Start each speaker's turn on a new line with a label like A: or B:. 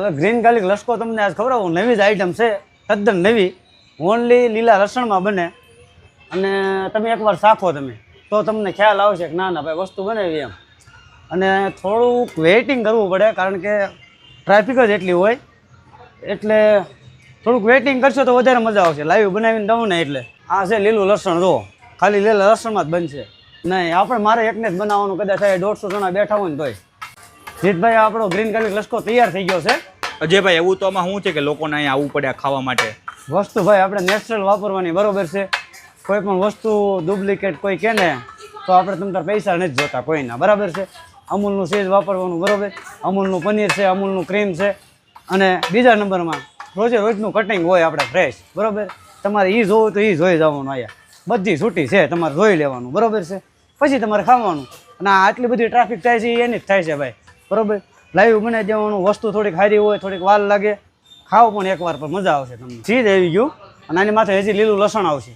A: હવે green garlic લસકો તમને આજ ખવડાવું, નવી જ આઈટમ છે, તદ્દન નવી, ઓનલી લીલા લસણમાં બને. અને તમે એકવાર ચાખો તમે તો તમને ખ્યાલ આવશે કે ના ના ભાઈ વસ્તુ બનાવી એમ. અને થોડુંક વેઇટિંગ કરવું પડે કારણ કે ટ્રાફિક જ એટલી હોય, એટલે થોડુંક વેઇટિંગ કરશો તો વધારે મજા આવશે. લાઈવ બનાવીને દઉં ને એટલે. આ છે લીલું લસણ, જો ખાલી લીલા લસણમાં જ બનશે. નહીં આપણે મારે એકને જ બનાવવાનું, કદાચ 150 જણા બેઠા હોય ને તોય. જીતભાઈ આપણો ગ્રીન ગાર્લિક લસકો તૈયાર થઈ ગયો છે.
B: અજયભાઈ એવું તો આમાં શું છે કે લોકોને અહીંયા આવવું પડે ખાવા માટે?
A: વસ્તુ ભાઈ આપણે નેચરલ વાપરવાની, બરોબર છે. કોઈ પણ વસ્તુ ડુપ્લિકેટ કોઈ કહે ને તો આપણે તમ તાર પૈસા નથી જોતા કોઈના, બરાબર છે. અમૂલનું ચીઝ વાપરવાનું, બરોબર. અમૂલનું પનીર છે, અમૂલનું ક્રીમ છે. અને બીજા નંબરમાં રોજે રોજનું કટિંગ હોય આપણે ફ્રેશ, બરોબર. તમારે એ જોવું તો એ જોઈ જવાનું, અહીંયા બધી છૂટી છે, તમારે જોઈ લેવાનું, બરોબર છે. પછી તમારે ખાવાનું. અને આટલી બધી ટ્રાફિક થાય છે એની જ થાય છે ભાઈ, બરોબર. લાઈવ બનાવી દેવાનું, વસ્તુ થોડીક સારી હોય, થોડીક વાર લાગે, ખાવ પણ એકવાર પર મજા આવશે તમને. ચીઝ આવી ગયું અને આની માથે હજી લીલું લસણ આવશે.